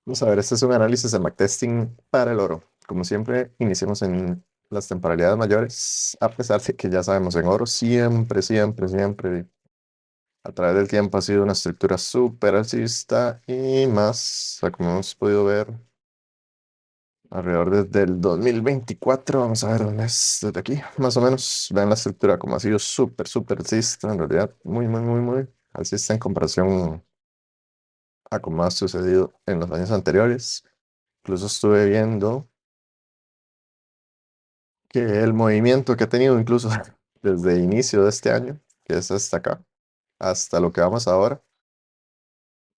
Vamos a ver, este es un análisis de backtesting para el oro. Como siempre, iniciamos en las temporalidades mayores, a pesar de que ya sabemos, en oro siempre, siempre, siempre, a través del tiempo ha sido una estructura súper alcista y más, o sea, como hemos podido ver, alrededor desde el 2024, vamos a ver dónde es, desde aquí, más o menos, vean la estructura como ha sido súper, súper alcista, en realidad, muy, muy, muy, muy alcista en comparación a como ha sucedido en los años anteriores. Incluso estuve viendo que el movimiento que ha tenido incluso desde inicio de este año, que es hasta acá, hasta lo que vamos ahora,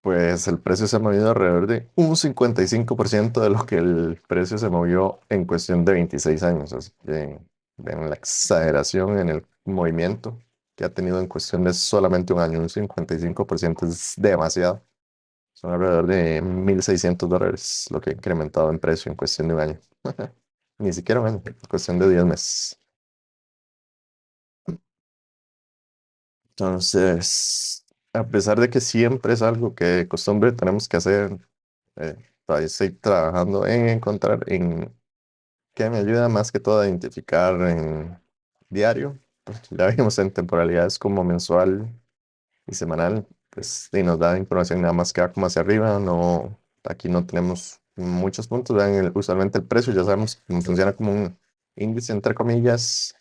pues el precio se ha movido alrededor de un 55% de lo que el precio se movió en cuestión de 26 años. Así que ven la exageración en el movimiento que ha tenido en cuestión de solamente un año. Un 55% es demasiado. Son alrededor de $1,600 lo que ha incrementado en precio en cuestión de un año. Ni siquiera un año, en cuestión de 10 meses. Entonces, a pesar de que siempre es algo que de costumbre tenemos que hacer, todavía estoy trabajando en encontrar en qué me ayuda más que todo a identificar en diario, porque ya vimos en temporalidades como mensual y semanal, pues y nos da información nada más que va como hacia arriba, no, aquí no tenemos muchos puntos, vean, usualmente el precio ya sabemos cómo funciona como un índice entre comillas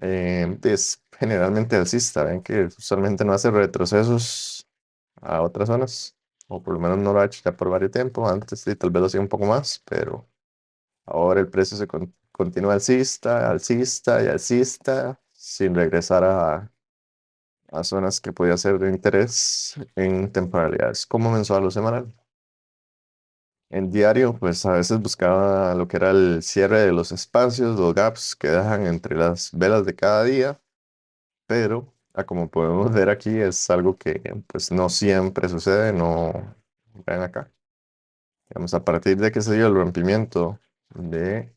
es generalmente alcista, ven que usualmente no hace retrocesos a otras zonas, o por lo menos no lo ha hecho ya por varios tiempo. Antes sí, tal vez lo hacía un poco más, pero ahora el precio continúa alcista, alcista y alcista, sin regresar a zonas que podía ser de interés en temporalidades como mensual o semanal. En diario, pues a veces buscaba lo que era el cierre de los espacios, los gaps que dejan entre las velas de cada día, pero como podemos ver aquí es algo que pues no siempre sucede, no, vean acá, digamos a partir de que se dio el rompimiento de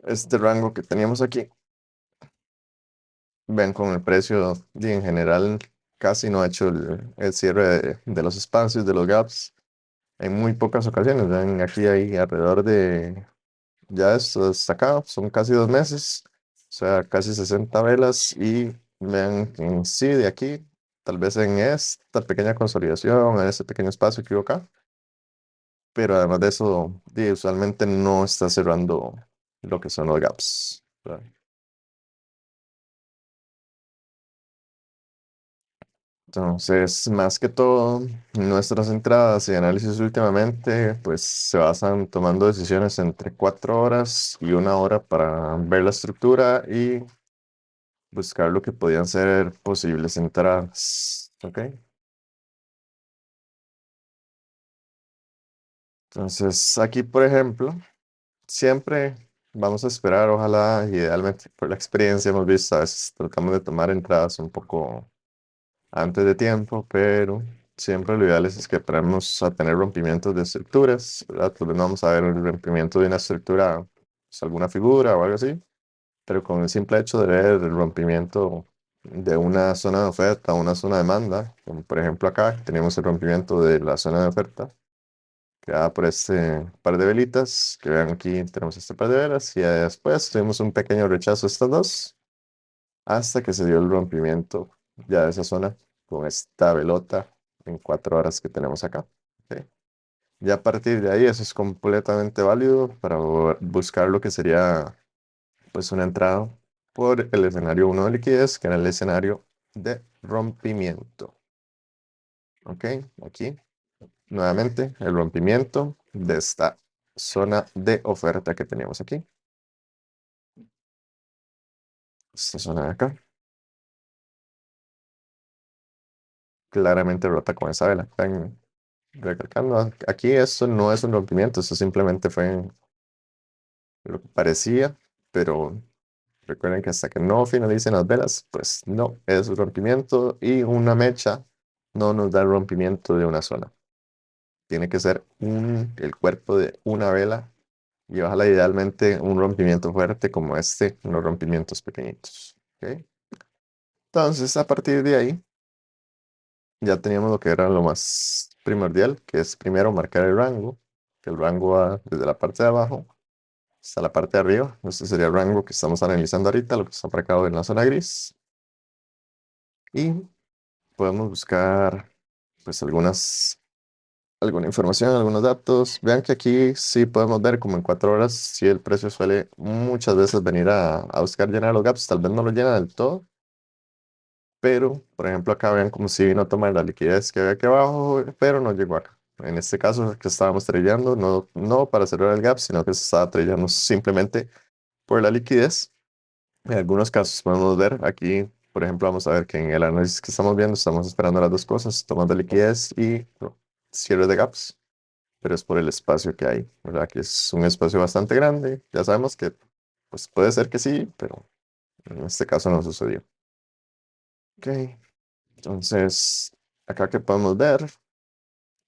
este rango que teníamos aquí, ven con el precio y en general casi no ha hecho el cierre de los espacios, de los gaps, en muy pocas ocasiones, ven aquí hay alrededor de, ya esto hasta acá, son casi 2 meses, o sea, casi 60 velas y vean que en sí de aquí, tal vez en esta pequeña consolidación, en este pequeño espacio que hubo acá, pero además de eso, usualmente no está cerrando lo que son los gaps. ¿Verdad? Entonces, más que todo, nuestras entradas y análisis últimamente, pues se basan tomando decisiones entre 4 horas y 1 hora para ver la estructura y buscar lo que podían ser posibles entradas. ¿Ok? Entonces, aquí, por ejemplo, siempre vamos a esperar, ojalá, idealmente, por la experiencia hemos visto, a veces tratamos de tomar entradas un poco antes de tiempo, pero siempre lo ideal es que esperemos a tener rompimientos de estructuras, ¿verdad? Tal vez no vamos a ver el rompimiento de una estructura, pues, alguna figura o algo así, pero con el simple hecho de ver el rompimiento de una zona de oferta o una zona de demanda, como por ejemplo acá tenemos el rompimiento de la zona de oferta, que da por este par de velitas, que vean aquí tenemos este par de velas, y después tuvimos un pequeño rechazo de estas dos, hasta que se dio el rompimiento ya de esa zona con esta velota en 4 horas que tenemos acá. ¿Ok? Ya a partir de ahí eso es completamente válido para buscar lo que sería pues una entrada por el escenario uno de liquidez, que era el escenario de rompimiento. ¿Ok? Aquí, nuevamente, el rompimiento de esta zona de oferta que teníamos aquí. Esta zona de acá, claramente rota con esa vela. Están recalcando, aquí esto no es un rompimiento, esto simplemente fue lo que parecía, pero recuerden que hasta que no finalicen las velas, pues no es un rompimiento y una mecha no nos da el rompimiento de una zona. Tiene que ser el cuerpo de una vela y ojalá idealmente un rompimiento fuerte como este, unos rompimientos pequeñitos. ¿Ok? Entonces, a partir de ahí, ya teníamos lo que era lo más primordial, que es primero marcar el rango, que el rango va desde la parte de abajo hasta la parte de arriba. Este sería el rango que estamos analizando ahorita, lo que está marcado en la zona gris. Y podemos buscar pues alguna información, algunos datos. Vean que aquí sí podemos ver como en 4 horas, si el precio suele muchas veces venir a buscar llenar los gaps, tal vez no lo llena del todo, pero por ejemplo acá vean como si vino a tomar la liquidez que había aquí abajo, pero no llegó acá. En este caso que estábamos trayendo, no para cerrar el gap, sino que se estaba trayendo simplemente por la liquidez. En algunos casos podemos ver aquí, por ejemplo, vamos a ver que en el análisis que estamos viendo estamos esperando las dos cosas, tomas de liquidez y cierre de gaps, pero es por el espacio que hay, ¿verdad? Que es un espacio bastante grande. Ya sabemos que pues puede ser que sí, pero en este caso no sucedió. Ok, entonces acá que podemos ver,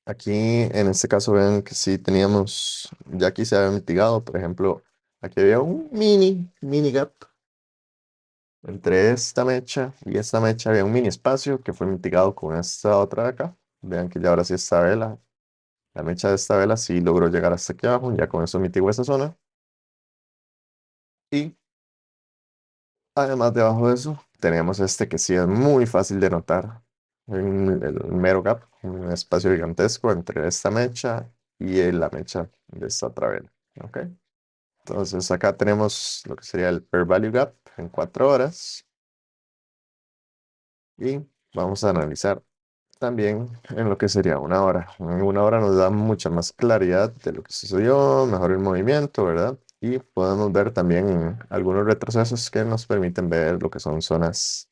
aquí en este caso ven que sí teníamos, ya aquí se había mitigado, por ejemplo, aquí había un mini gap. Entre esta mecha y esta mecha había un mini espacio que fue mitigado con esta otra de acá. Vean que ya ahora sí esta vela, la mecha de esta vela sí logró llegar hasta aquí abajo, ya con eso mitigó esa zona. Y además debajo de eso, tenemos este que sí es muy fácil de notar. El mero gap, un espacio gigantesco entre esta mecha y la mecha de esta otra vela. ¿Ok? Entonces acá tenemos lo que sería el Per Value Gap en 4 horas. Y vamos a analizar también en lo que sería 1 hora. En 1 hora nos da mucha más claridad de lo que sucedió, mejor el movimiento, ¿verdad? Y podemos ver también algunos retrocesos que nos permiten ver lo que son zonas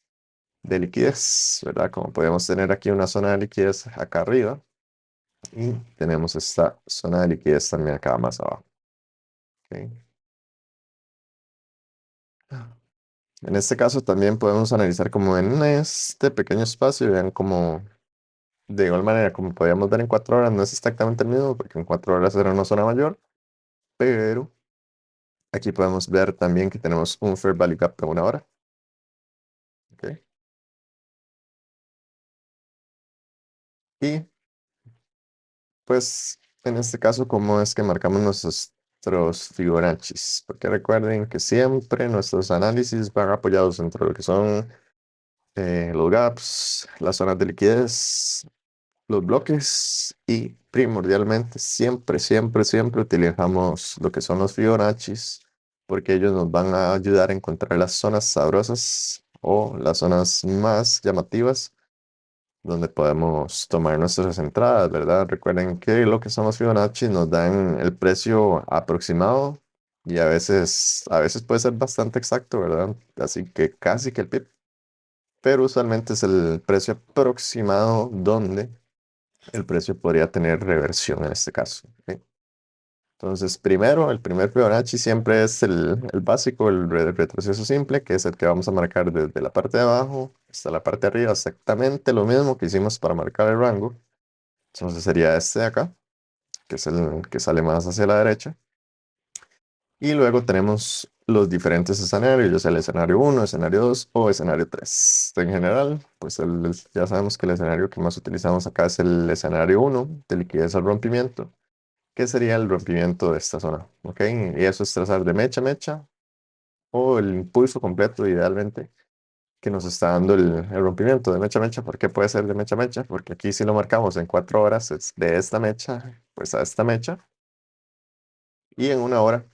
de liquidez, ¿verdad? Como podemos tener aquí una zona de liquidez acá arriba y tenemos esta zona de liquidez también acá más abajo. ¿Ok? En este caso también podemos analizar como en este pequeño espacio, vean como de igual manera, como podíamos ver en 4 horas, no es exactamente el mismo, porque en 4 horas era una zona mayor, pero aquí podemos ver también que tenemos un Fair Value Gap de 1 hora. ¿Ok? Y pues en este caso, ¿cómo es que marcamos nuestros Fibonaccis? Porque recuerden que siempre nuestros análisis van apoyados dentro de lo que son los gaps, las zonas de liquidez, los bloques y primordialmente siempre utilizamos lo que son los Fibonaccis porque ellos nos van a ayudar a encontrar las zonas sabrosas o las zonas más llamativas donde podemos tomar nuestras entradas, ¿verdad? Recuerden que lo que son los Fibonacci nos dan el precio aproximado y a veces puede ser bastante exacto, ¿verdad? Así que casi que el PIB, pero usualmente es el precio aproximado donde el precio podría tener reversión en este caso. ¿Ok? Entonces, primero, el primer Fibonacci siempre es el básico, el retroceso simple, que es el que vamos a marcar desde la parte de abajo hasta la parte de arriba, exactamente lo mismo que hicimos para marcar el rango. Entonces sería este de acá, que es el que sale más hacia la derecha. Y luego tenemos los diferentes escenarios, ya sea el escenario 1, escenario 2 o escenario 3. En general, pues ya sabemos que el escenario que más utilizamos acá es el escenario 1 de liquidez al rompimiento. ¿Qué sería el rompimiento de esta zona? ¿Ok? Y eso es trazar de mecha a mecha o el impulso completo, idealmente, que nos está dando el rompimiento de mecha a mecha. ¿Por qué puede ser de mecha a mecha? Porque aquí si lo marcamos en 4 horas es de esta mecha, pues a esta mecha. Y en 1 hora,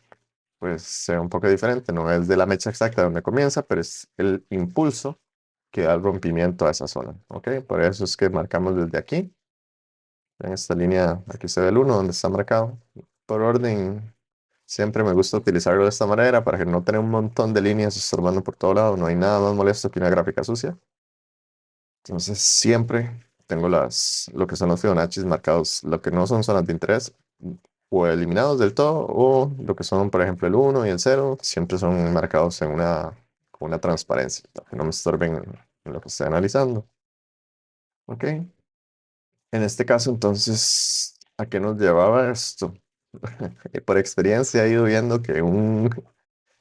pues sea un poco diferente. No es de la mecha exacta donde comienza, pero es el impulso que da el rompimiento a esa zona. ¿Ok? Por eso es que marcamos desde aquí. En esta línea, aquí se ve el 1 donde está marcado. Por orden. Siempre me gusta utilizarlo de esta manera para que no tener un montón de líneas estorbando por todo lado. No hay nada más molesto que una gráfica sucia. Entonces siempre tengo lo que son los Fibonacci marcados, lo que no son zonas de interés o eliminados del todo, o lo que son, por ejemplo, el 1 y el 0 siempre son marcados con una transparencia, para que no me estorben en lo que estoy analizando. ¿Ok? En este caso, entonces, ¿a qué nos llevaba esto? Por experiencia he ido viendo que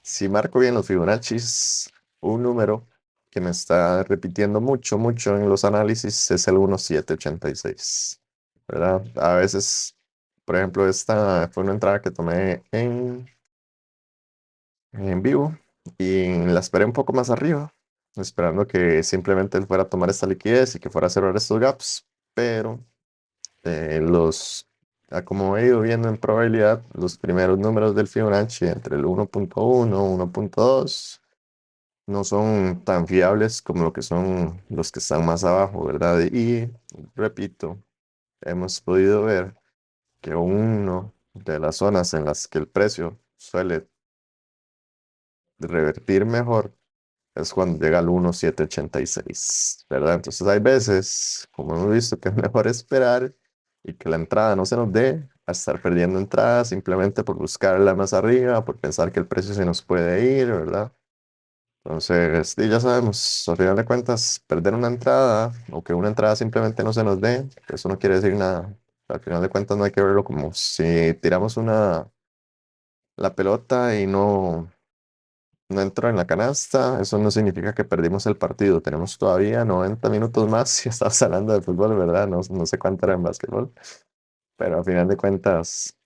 si marco bien los Fibonaccis, un número que me está repitiendo mucho, mucho en los análisis es el 1786, ¿verdad? A veces, por ejemplo, esta fue una entrada que tomé en vivo y la esperé un poco más arriba, esperando que simplemente él fuera a tomar esta liquidez y que fuera a cerrar estos gaps, pero como he ido viendo en probabilidad, los primeros números del Fibonacci entre el 1.1, 1.2 no son tan fiables como lo que son los que están más abajo, ¿verdad? Y repito, hemos podido ver que uno de las zonas en las que el precio suele revertir mejor es cuando llega al 1.786, ¿verdad? Entonces hay veces, como hemos visto, que es mejor esperar y que la entrada no se nos dé a estar perdiendo entradas simplemente por buscarla más arriba, por pensar que el precio se nos puede ir, ¿verdad? Entonces, sí, ya sabemos, al final de cuentas, perder una entrada o que una entrada simplemente no se nos dé, eso no quiere decir nada. Al final de cuentas no hay que verlo como si tiramos la pelota y no entró en la canasta, eso no significa que perdimos el partido. Tenemos todavía 90 minutos más si estamos hablando de fútbol, ¿verdad? No, no sé cuánto era en básquetbol, pero al final de cuentas,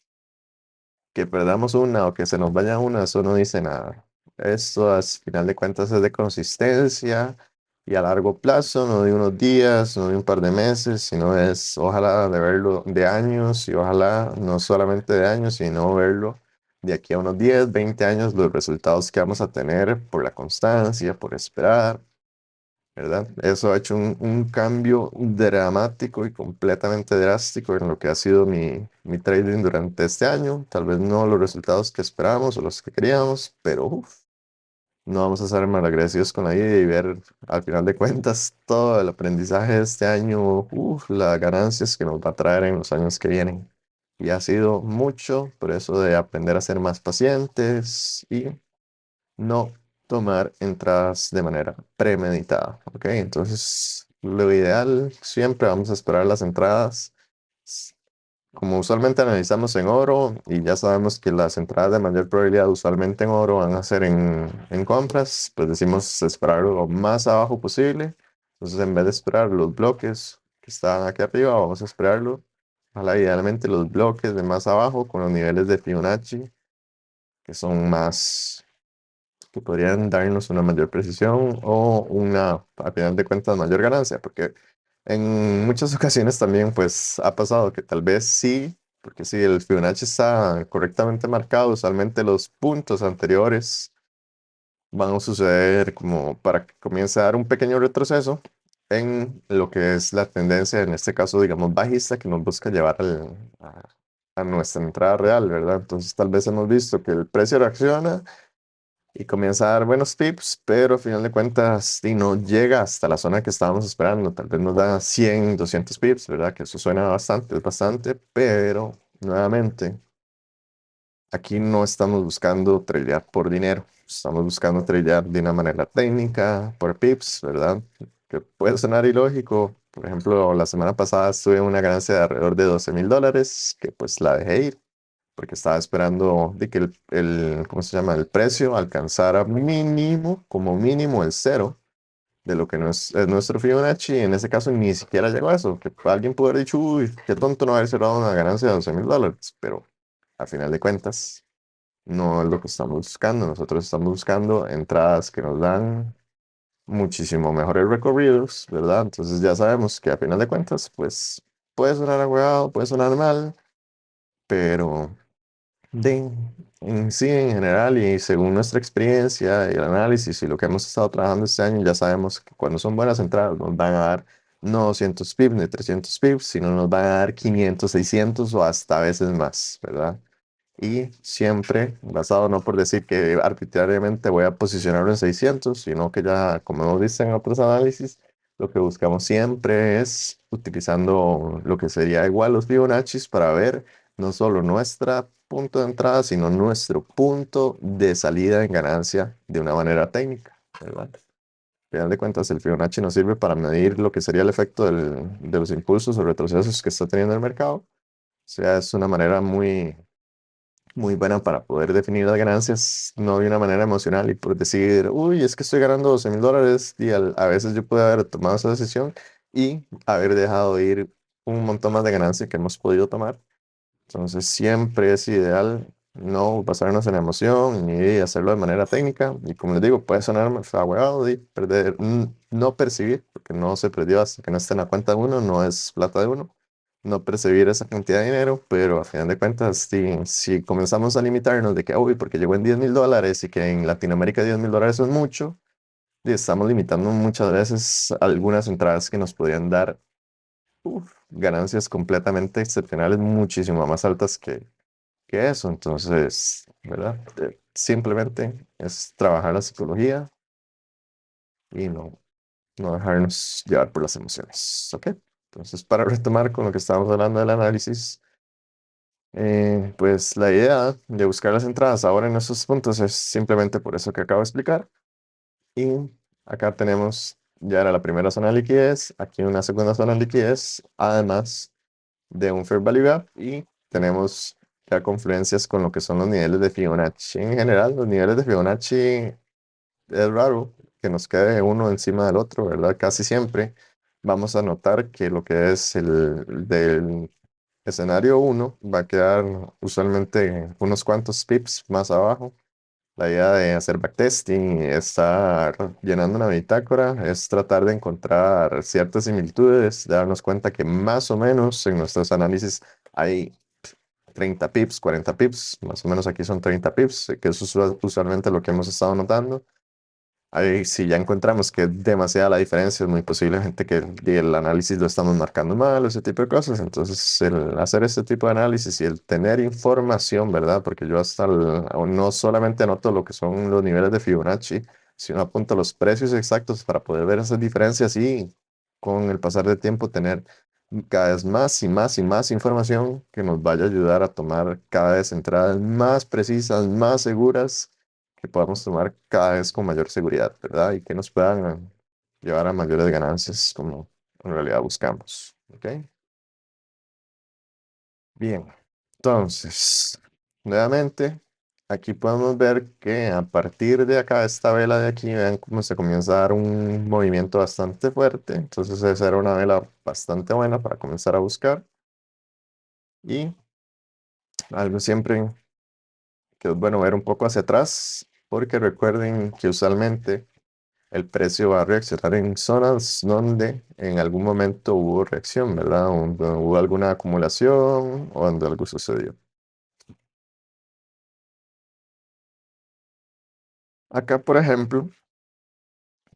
que perdamos una o que se nos vaya una, eso no dice nada. Esto al final de cuentas es de consistencia y a largo plazo, no de unos días, no de un par de meses, sino es ojalá de verlo de años y ojalá no solamente de años, sino verlo de aquí a unos 10 20 años, los resultados que vamos a tener por la constancia, por esperar, ¿verdad? Eso ha hecho un cambio dramático y completamente drástico en lo que ha sido mi trading durante este año. Tal vez no los resultados que esperábamos o los que queríamos, pero uf, no vamos a ser malagradecidos con la vida y ver al final de cuentas todo el aprendizaje de este año, uf, las ganancias que nos va a traer en los años que vienen. Y ha sido mucho por eso de aprender a ser más pacientes y no tomar entradas de manera premeditada, ¿ok? Entonces, lo ideal, siempre vamos a esperar las entradas. s- Como usualmente analizamos en oro y ya sabemos que las entradas de mayor probabilidad usualmente en oro van a ser en compras, pues decimos esperar lo más abajo posible. Entonces, en vez de esperar los bloques que están aquí arriba, vamos a esperarlo. Ojalá idealmente los bloques de más abajo con los niveles de Fibonacci que son más que podrían darnos una mayor precisión o una, a final de cuentas, mayor ganancia, porque en muchas ocasiones también pues ha pasado que tal vez sí, porque si el Fibonacci está correctamente marcado, usualmente los puntos anteriores van a suceder como para que comience a dar un pequeño retroceso en lo que es la tendencia, en este caso, digamos, bajista, que nos busca llevar a nuestra entrada real, ¿verdad? Entonces tal vez hemos visto que el precio reacciona y comienza a dar buenos tips, pero al final de cuentas y no llega hasta la zona que estábamos esperando. Tal vez nos da 100 200 pips, ¿verdad? Que eso suena bastante, es bastante, pero nuevamente, aquí no estamos buscando tradear por dinero, estamos buscando tradear de una manera técnica, por pips, ¿verdad? Que puede sonar ilógico. Por ejemplo, la semana pasada tuve una ganancia de alrededor de $12,000, que pues la dejé ir porque estaba esperando de que ¿cómo se llama? El precio alcanzara mínimo, como mínimo el cero de lo que no es nuestro Fibonacci. En ese caso ni siquiera llegó a eso, que alguien pudo haber dicho, uy, qué tonto no haber cerrado una ganancia de $12,000, pero al final de cuentas no es lo que estamos buscando. Nosotros estamos buscando entradas que nos dan muchísimo mejores recorridos, ¿verdad? Entonces ya sabemos que a final de cuentas, pues puede sonar agüeado, puede sonar mal, pero de, en sí, en general, y según nuestra experiencia y el análisis y lo que hemos estado trabajando este año, ya sabemos que cuando son buenas entradas nos van a dar no 200 pips ni 300 pips, sino nos van a dar 500 600 o hasta a veces más, ¿verdad? Y siempre basado no por decir que arbitrariamente voy a posicionarlo en 600, sino que ya, como hemos visto en otros análisis, lo que buscamos siempre es utilizando lo que sería igual los Fibonaccis para ver no solo nuestra punto de entrada, sino nuestro punto de salida en ganancia de una manera técnica, ¿verdad? Al final de cuentas, el Fibonacci nos sirve para medir lo que sería el efecto de los impulsos o retrocesos que está teniendo el mercado. O sea, es una manera muy muy buena para poder definir las ganancias, no de una manera emocional y por decir, uy, es que estoy ganando $12,000 y a veces yo pude haber tomado esa decisión y haber dejado de ir un montón más de ganancia que hemos podido tomar. Entonces siempre es ideal no basarnos en la emoción ni hacerlo de manera técnica. Y como les digo, puede sonar ahuevado y perder, no percibir, porque no se perdió hasta que no esté en la cuenta de uno, no es plata de uno, no percibir esa cantidad de dinero, pero a final de cuentas, si comenzamos a limitarnos de que, uy, porque llegó en $10,000 y que en Latinoamérica $10,000 es mucho, y estamos limitando muchas veces algunas entradas que nos podrían dar ganancias completamente excepcionales, muchísimo más altas que eso. Entonces, ¿verdad? Simplemente es trabajar la psicología y no dejarnos llevar por las emociones. ¿Ok? Entonces, para retomar con lo que estábamos hablando del análisis, pues la idea de buscar las entradas ahora en esos puntos es simplemente por eso que acabo de explicar. Y acá tenemos, ya era la primera zona de liquidez, aquí una segunda zona de liquidez, además de un Fair Value Gap y tenemos ya confluencias con lo que son los niveles de Fibonacci. En general, los niveles de Fibonacci es raro que nos quede uno encima del otro, ¿verdad? Casi siempre vamos a notar que lo que es el del escenario uno va a quedar usualmente unos cuantos pips más abajo. La idea de hacer backtesting y estar llenando una bitácora es tratar de encontrar ciertas similitudes, de darnos cuenta que más o menos en nuestros análisis hay 30 pips, 40 pips, más o menos aquí son 30 pips, que es usualmente lo que hemos estado notando. Ahí, si ya encontramos que es demasiada la diferencia, es muy posible gente que el análisis lo estamos marcando mal, ese tipo de cosas. Entonces, el hacer este tipo de análisis y el tener información, ¿verdad? Porque yo aún no solamente anoto lo que son los niveles de Fibonacci, sino apunto los precios exactos para poder ver esas diferencias y con el pasar del tiempo tener cada vez más y más y más información que nos vaya a ayudar a tomar cada vez entradas más precisas, más seguras que podamos tomar cada vez con mayor seguridad, ¿verdad? Y que nos puedan llevar a mayores ganancias como en realidad buscamos. ¿Ok? Bien, entonces, nuevamente, aquí podemos ver que a partir de acá, esta vela de aquí, vean cómo se comienza a dar un movimiento bastante fuerte. Entonces, esa era una vela bastante buena para comenzar a buscar. Y algo siempre que es bueno ver un poco hacia atrás, porque recuerden que usualmente el precio va a reaccionar en zonas donde en algún momento hubo reacción, ¿verdad? Donde hubo alguna acumulación o donde algo sucedió. Acá, por ejemplo,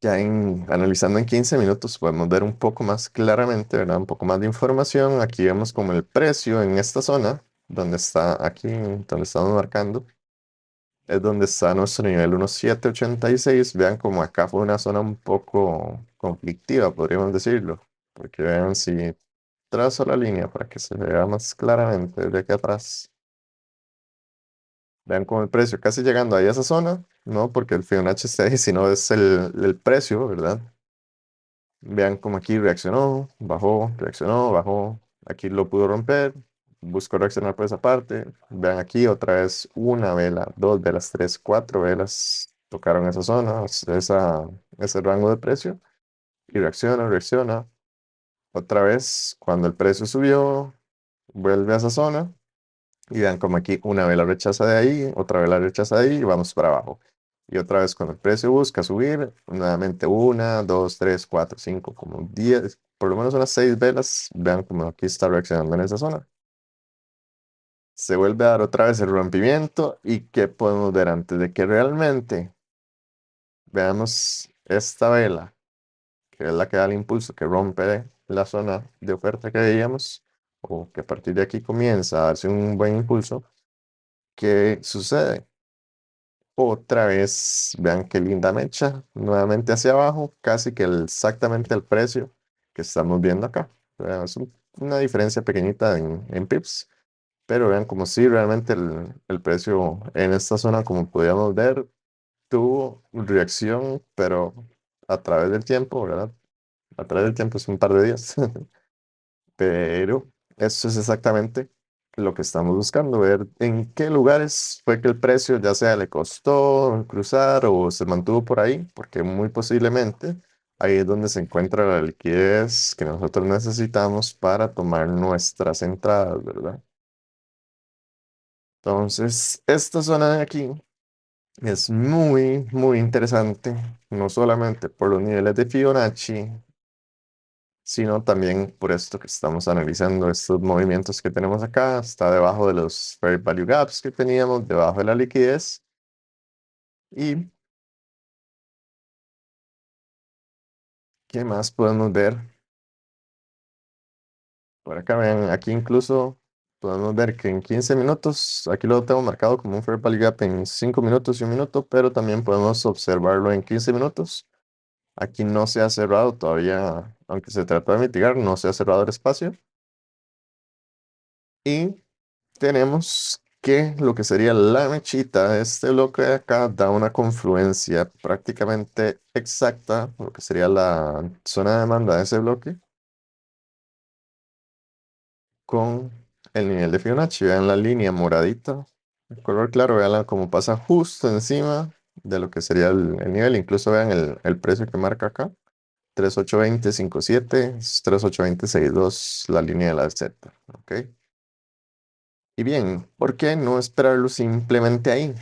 ya analizando en 15 minutos podemos ver un poco más claramente, ¿verdad? Un poco más de información. Aquí vemos como el precio en esta zona, donde está aquí, donde estamos marcando, es donde está nuestro nivel 1786. Vean como acá fue una zona un poco conflictiva, podríamos decirlo. Porque vean si trazo la línea para que se vea más claramente desde aquí atrás. Vean como el precio casi llegando ahí a esa zona, no porque el Fibonacci esté ahí, sino es el precio, ¿verdad? Vean como aquí reaccionó, bajó. Aquí lo pudo romper, buscó reaccionar por esa parte. Vean aquí otra vez una vela, dos velas, tres, cuatro velas tocaron esa zona, ese rango de precio y reacciona. Otra vez, cuando el precio subió, vuelve a esa zona. Y vean como aquí una vela rechaza de ahí, otra vela rechaza de ahí y vamos para abajo. Y otra vez cuando el precio busca subir, nuevamente una, dos, tres, cuatro, cinco, como 10, por lo menos unas 6 velas. Vean como aquí está reaccionando en esa zona. Se vuelve a dar otra vez el rompimiento y ¿qué podemos ver antes de que realmente veamos esta vela, que es la que da el impulso, que rompe la zona de oferta que veíamos, o que a partir de aquí comienza a darse un buen impulso? ¿Qué sucede? Otra vez, vean qué linda mecha, nuevamente hacia abajo, casi que exactamente el precio que estamos viendo acá. Vean, es una diferencia pequeñita en pips, pero vean como si realmente el precio en esta zona, como podíamos ver, tuvo reacción, pero a través del tiempo, ¿verdad? A través del tiempo es un par de días, pero eso es exactamente. lo que estamos buscando, ver en qué lugares fue que el precio ya sea le costó cruzar o se mantuvo por ahí, porque muy posiblemente ahí es donde se encuentra la liquidez que nosotros necesitamos para tomar nuestras entradas, ¿verdad? Entonces, esta zona de aquí es muy, muy interesante, no solamente por los niveles de Fibonacci, sino también por esto que estamos analizando, estos movimientos que tenemos acá, está debajo de los Fair Value Gaps que teníamos, debajo de la liquidez. ¿Y qué más podemos ver? Por acá, vean, aquí incluso podemos ver que en 15 minutos, aquí lo tengo marcado como un Fair Value Gap en 5 minutos y 1 minuto, pero también podemos observarlo en 15 minutos. Aquí no se ha cerrado todavía, aunque se trata de mitigar, no se ha cerrado el espacio. Y tenemos que lo que sería la mechita de este bloque de acá da una confluencia prácticamente exacta, lo que sería la zona de demanda de ese bloque, con el nivel de Fibonacci. Vean la línea moradita, el color claro, vean cómo pasa justo encima de lo que sería el nivel. Incluso vean el precio que marca acá. 3820.57, 3820.62, la línea de la Z. ¿Ok? Y bien, ¿por qué no esperarlo simplemente ahí?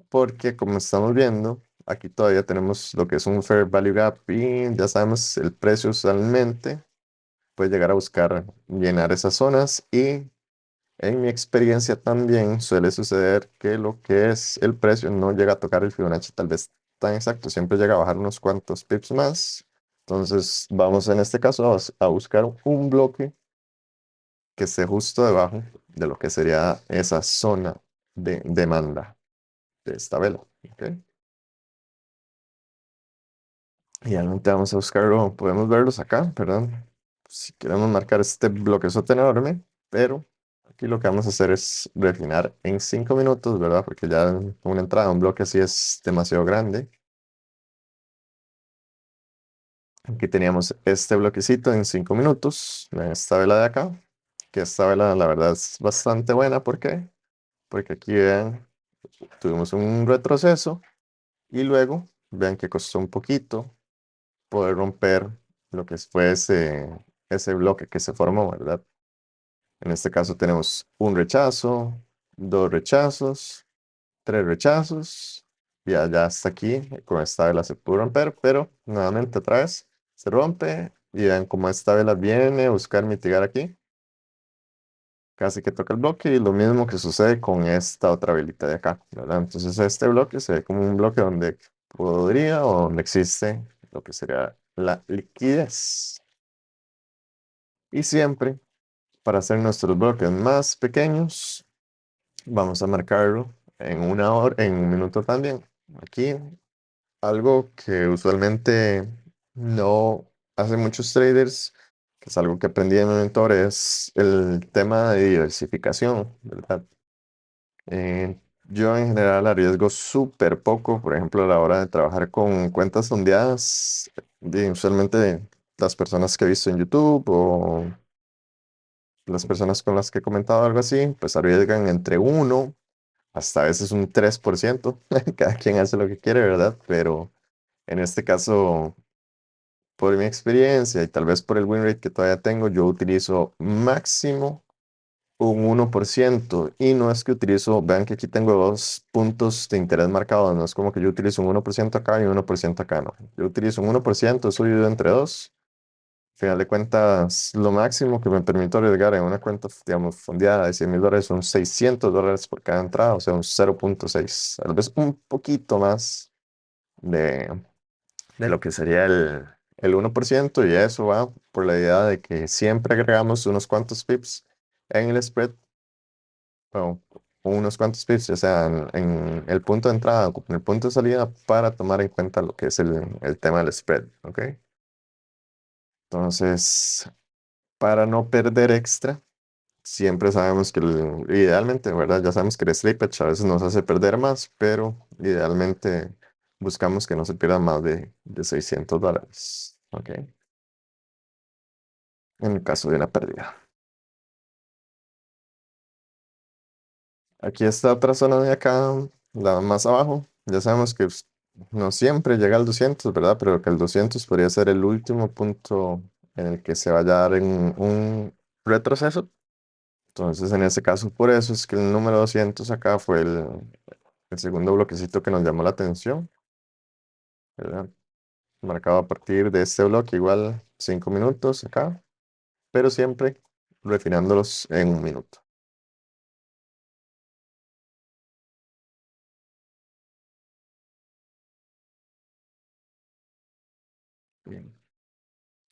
Porque como estamos viendo, aquí todavía tenemos lo que es un Fair Value Gap y ya sabemos el precio usualmente puede llegar a buscar llenar esas zonas y en mi experiencia también suele suceder que lo que es el precio no llega a tocar el Fibonacci tal vez tan exacto, siempre llega a bajar unos cuantos pips más. Entonces vamos en este caso a buscar un bloque que esté justo debajo de lo que sería esa zona de demanda de esta vela. ¿Ok? Y realmente vamos a buscarlo, podemos verlos acá, perdón. Si queremos marcar este bloquezote enorme, pero aquí lo que vamos a hacer es refinar en 5 minutos, ¿verdad? Porque ya una entrada, un bloque así es demasiado grande. Aquí teníamos este bloquecito en 5 minutos, en esta vela de acá, que esta vela la verdad es bastante buena. ¿Por qué? Porque aquí vean, tuvimos un retroceso y luego vean que costó un poquito poder romper lo que fue ese bloque que se formó, ¿verdad? En este caso tenemos un rechazo, dos rechazos, tres rechazos, y ya hasta aquí, con esta vela se pudo romper, pero nuevamente otra vez se rompe, y vean cómo esta vela viene a buscar mitigar aquí, casi que toca el bloque, y lo mismo que sucede con esta otra velita de acá, ¿verdad? Entonces este bloque se ve como un bloque donde podría o donde existe lo que sería la liquidez. Y siempre, para hacer nuestros bloques más pequeños, vamos a marcarlo en 1 hora, en 1 minuto también. Aquí, algo que usualmente no hacen muchos traders, que es algo que aprendí de mi mentor, es el tema de diversificación, ¿verdad? Yo en general arriesgo súper poco, por ejemplo, a la hora de trabajar con cuentas sondeadas, usualmente las personas que he visto en YouTube o las personas con las que he comentado algo así, pues arriesgan entre uno hasta a veces un 3%. Cada quien hace lo que quiere, ¿verdad? Pero en este caso, por mi experiencia y tal vez por el win rate que todavía tengo, yo utilizo máximo un 1%. Y no es que utilizo, vean que aquí tengo 2 puntos de interés marcados, no es como que yo utilizo un 1% acá y un 1% acá, no. Yo utilizo un 1% subido entre dos. Final de cuentas, lo máximo que me permito arriesgar en una cuenta, digamos, fondeada de $100,000 son $600 por cada entrada, o sea, un 0,6. Tal vez un poquito más de, de lo que sería el 1%, y eso va por la idea de que siempre agregamos unos cuantos pips en el spread, o unos cuantos pips, ya sea en el punto de entrada o en el punto de salida, para tomar en cuenta lo que es el tema del spread, ¿ok? Entonces, para no perder extra, siempre sabemos que idealmente, ¿verdad? Ya sabemos que el slippage a veces nos hace perder más, pero idealmente buscamos que no se pierda más de $600, ¿ok? En el caso de una pérdida. Aquí está otra zona de acá, la más abajo. Ya sabemos que no siempre llega al 200, ¿verdad? Pero que el 200 podría ser el último punto en el que se vaya a dar en un retroceso. Entonces, en ese caso, por eso es que el número 200 acá fue el segundo bloquecito que nos llamó la atención, ¿verdad? Marcado a partir de este bloque, igual 5 minutos acá, pero siempre refinándolos en un minuto. Bien.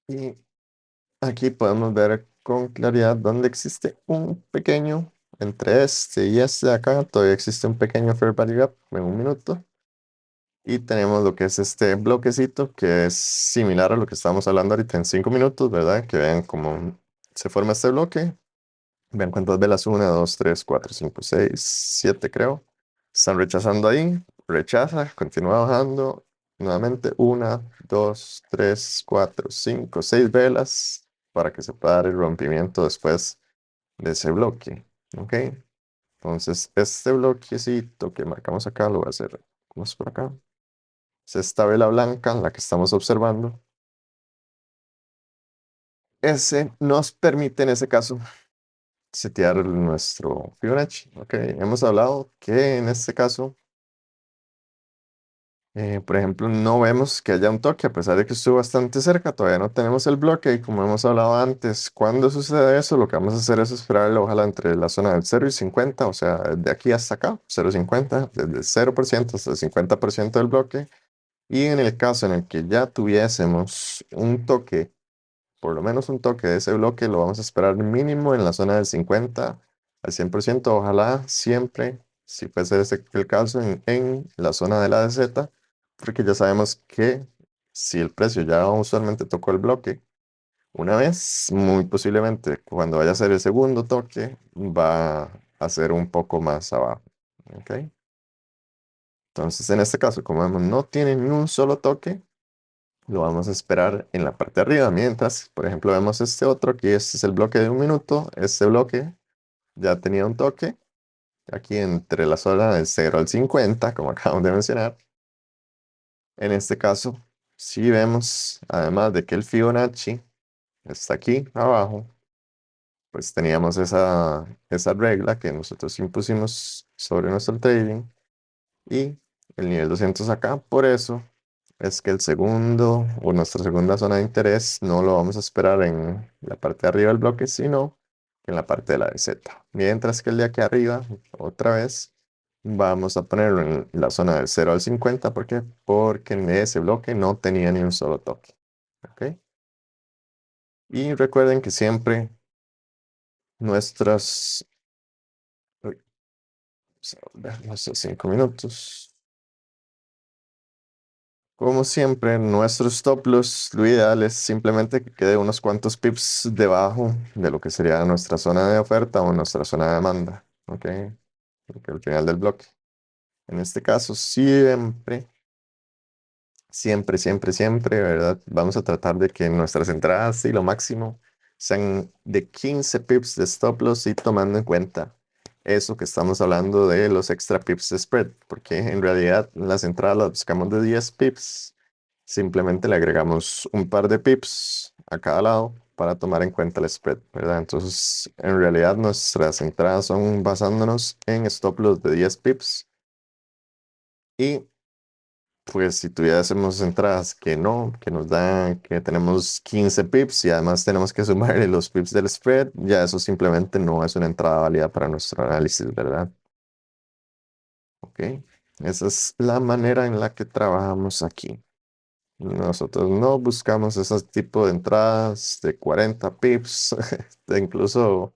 Y aquí podemos ver con claridad dónde existe un pequeño, entre este y este de acá, todavía existe un pequeño fair value gap en un minuto. Y tenemos lo que es este bloquecito, que es similar a lo que estábamos hablando ahorita en 5 minutos, ¿verdad? Que vean cómo se forma este bloque. Vean cuántas velas, una, dos, tres, cuatro, cinco, seis, siete, creo. Están rechazando ahí, rechaza, continúa bajando. Nuevamente, una, dos, tres, cuatro, cinco, seis velas para que se pueda dar el rompimiento después de ese bloque. ¿Ok? Entonces, este bloquecito que marcamos acá lo voy a hacer. Vamos por acá. Es esta vela blanca, la que estamos observando. Ese nos permite en ese caso setear nuestro Fibonacci. Ok, hemos hablado que en este caso, por ejemplo, no vemos que haya un toque, a pesar de que estuvo bastante cerca, todavía no tenemos el bloque y como hemos hablado antes, cuando sucede eso, lo que vamos a hacer es esperar, ojalá entre la zona del 0 y 50, o sea, de aquí hasta acá, 0 y 50, desde el 0% hasta el 50% del bloque. Y en el caso en el que ya tuviésemos un toque, por lo menos un toque de ese bloque, lo vamos a esperar mínimo en la zona del 50 al 100%, ojalá siempre, si fuese ese el caso, en la zona de la DZ, porque ya sabemos que si el precio ya usualmente tocó el bloque una vez, muy posiblemente cuando vaya a hacer el segundo toque, va a ser un poco más abajo. ¿Ok? Entonces, en este caso, como vemos, no tiene ni un solo toque. Lo vamos a esperar en la parte de arriba. Mientras, por ejemplo, vemos este otro. Aquí este es el bloque de un minuto. Este bloque ya tenía un toque. Aquí entre la zona del 0 al 50, como acabamos de mencionar. En este caso, si vemos, además de que el Fibonacci está aquí abajo, pues teníamos esa regla que nosotros impusimos sobre nuestro trading y el nivel 200 acá. Por eso es que el segundo o nuestra segunda zona de interés no lo vamos a esperar en la parte de arriba del bloque, sino en la parte de la de Z. Mientras que el de aquí arriba, otra vez, vamos a ponerlo en la zona del 0 al 50. ¿Por qué? Porque en ese bloque no tenía ni un solo toque. ¿Ok? Y recuerden que siempre nuestras, uy, vamos a ver, nuestros 5 minutos. Como siempre, nuestro stop loss, lo ideal es simplemente que quede unos cuantos pips debajo de lo que sería nuestra zona de oferta o nuestra zona de demanda, ¿ok? Porque al final del bloque. En este caso, siempre, ¿verdad? Vamos a tratar de que nuestras entradas y lo máximo sean de 15 pips de stop loss y tomando en cuenta eso que estamos hablando de los extra pips de spread, porque en realidad las entradas las buscamos de 10 pips. Simplemente le agregamos un par de pips a cada lado para tomar en cuenta el spread, ¿verdad? Entonces, en realidad nuestras entradas son basándonos en stop loss de 10 pips y pues si tuviésemos entradas que no, que nos dan, que tenemos 15 pips y además tenemos que sumarle los pips del spread, ya eso simplemente no es una entrada válida para nuestro análisis, ¿verdad? Ok. Esa es la manera en la que trabajamos aquí. Nosotros no buscamos ese tipo de entradas de 40 pips. Incluso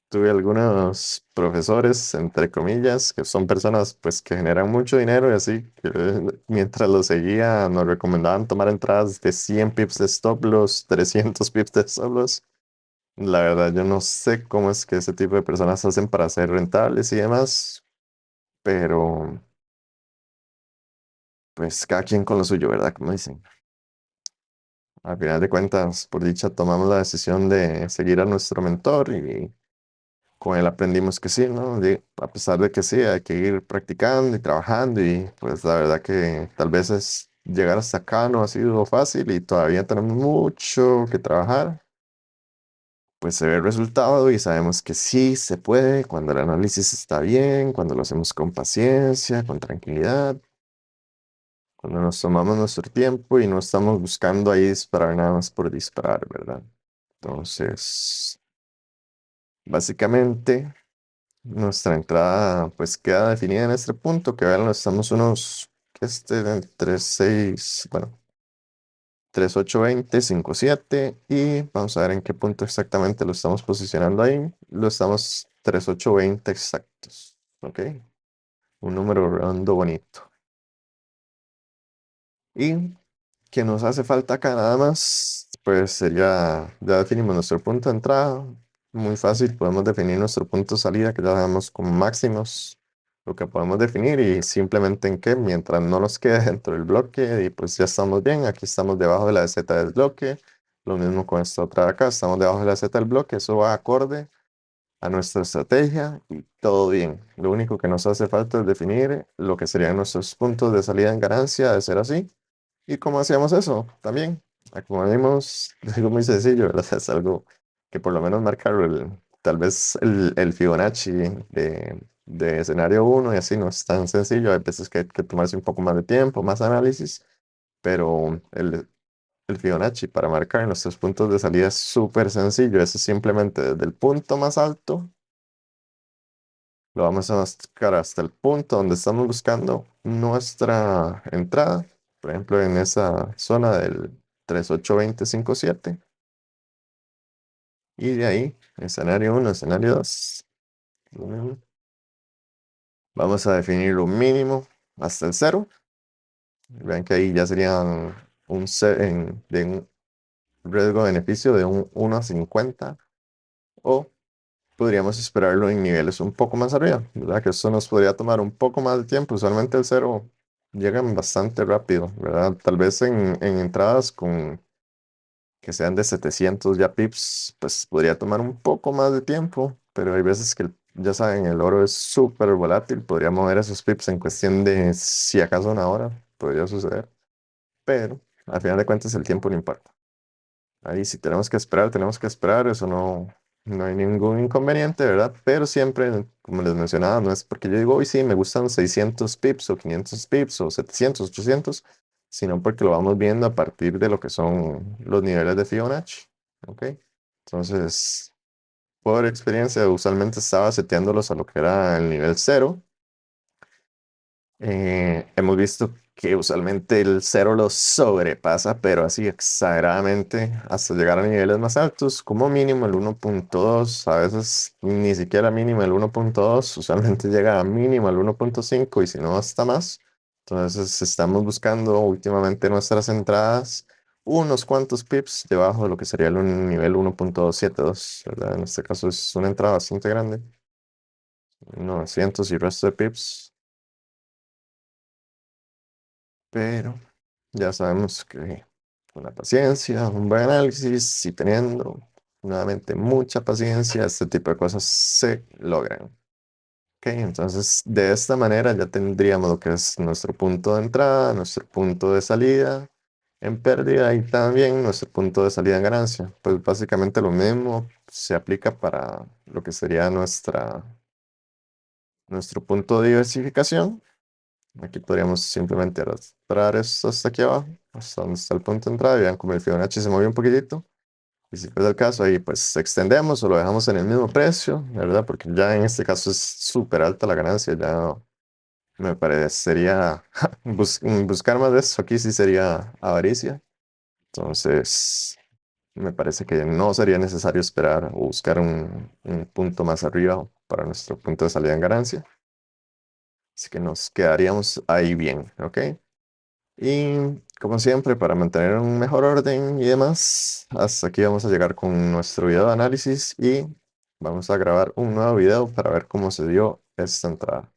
tuve algunos profesores, entre comillas, que son personas pues que generan mucho dinero y así, que mientras lo seguía nos recomendaban tomar entradas de 100 pips de stop loss, 300 pips de stop loss. La verdad, yo no sé cómo es que ese tipo de personas hacen para ser rentables y demás, pero pues cada quien con lo suyo, ¿verdad? Como dicen. Al final de cuentas, por dicha, tomamos la decisión de seguir a nuestro mentor y con él aprendimos que sí, ¿no? A pesar de que sí, hay que ir practicando y trabajando y pues la verdad que tal vez es llegar hasta acá no ha sido fácil y todavía tenemos mucho que trabajar. Pues se ve el resultado y sabemos que sí se puede cuando el análisis está bien, cuando lo hacemos con paciencia, con tranquilidad, cuando nos tomamos nuestro tiempo y no estamos buscando ahí disparar nada más por disparar, ¿verdad? Entonces, básicamente, nuestra entrada pues queda definida en este punto, que vean, estamos unos, entre 6 bueno, 3820 57 y vamos a ver en qué punto exactamente lo estamos posicionando ahí. Lo estamos 3820 exactos, ¿ok? Un número redondo bonito. Y que nos hace falta acá nada más, pues sería, ya definimos nuestro punto de entrada, muy fácil, podemos definir nuestro punto de salida, que ya damos como máximos, lo que podemos definir y simplemente en que mientras no nos quede dentro del bloque y pues ya estamos bien, aquí estamos debajo de la Z del bloque, lo mismo con esta otra de acá, estamos debajo de la Z del bloque, eso va acorde a nuestra estrategia y todo bien. Lo único que nos hace falta es definir lo que serían nuestros puntos de salida en ganancia, de ser así. ¿Y cómo hacíamos eso? También, como vimos, es algo muy sencillo, ¿verdad? Es algo que por lo menos marcar tal vez el Fibonacci de escenario uno y así no es tan sencillo. Hay veces que hay que tomarse un poco más de tiempo, más análisis, pero el Fibonacci para marcar nuestros puntos de salida es súper sencillo. Eso es simplemente desde el punto más alto lo vamos a buscar hasta el punto donde estamos buscando nuestra entrada. Por ejemplo, en esa zona del 382057. Y de ahí, escenario uno, escenario 2. Vamos a definir lo mínimo hasta el cero. Vean que ahí ya serían de un riesgo-beneficio de un 1 a 50. O podríamos esperarlo en niveles un poco más arriba, ¿verdad? Que eso nos podría tomar un poco más de tiempo. Usualmente el cero llegan bastante rápido, ¿verdad? Tal vez en entradas con que sean de 700 ya pips, pues podría tomar un poco más de tiempo, pero hay veces que, ya saben, el oro es súper volátil, podría mover esos pips en cuestión de si acaso una hora, podría suceder, pero al final de cuentas el tiempo no importa. Ahí si tenemos que esperar, eso no hay ningún inconveniente, ¿verdad? Pero siempre, como les mencionaba, no es porque yo digo, hoy sí, me gustan 600 pips o 500 pips o 700 800 sino porque lo vamos viendo a partir de lo que son los niveles de Fibonacci, ¿ok? Entonces, por experiencia, usualmente estaba seteándolos a lo que era el nivel cero. Hemos visto que usualmente el cero lo sobrepasa, pero así exageradamente hasta llegar a niveles más altos, como mínimo el 1.2, a veces ni siquiera mínimo el 1.2, usualmente llega a mínimo el 1.5 y si no hasta más. Entonces estamos buscando últimamente nuestras entradas unos cuantos pips debajo de lo que sería el nivel 1.72, ¿verdad? En este caso es una entrada bastante grande, 900 y resto de pips. Pero ya sabemos que con la paciencia, un buen análisis y teniendo nuevamente mucha paciencia, este tipo de cosas se logran. Ok, entonces de esta manera ya tendríamos lo que es nuestro punto de entrada, nuestro punto de salida en pérdida y también nuestro punto de salida en ganancia. Pues básicamente lo mismo se aplica para lo que sería nuestro punto de diversificación. Aquí podríamos simplemente arrastrar esto hasta aquí abajo, hasta donde está el punto de entrada. Y vean como el Fibonacci se movió un poquitito. Y si fuese el caso, ahí pues extendemos o lo dejamos en el mismo precio, ¿verdad? Porque ya en este caso es súper alta la ganancia. Ya me parecería buscar más de eso. Aquí sí sería avaricia. Entonces, me parece que no sería necesario esperar o buscar un punto más arriba para nuestro punto de salida en ganancia. Así que nos quedaríamos ahí bien, ¿ok? Y como siempre, para mantener un mejor orden y demás, hasta aquí vamos a llegar con nuestro video de análisis y vamos a grabar un nuevo video para ver cómo se dio esta entrada.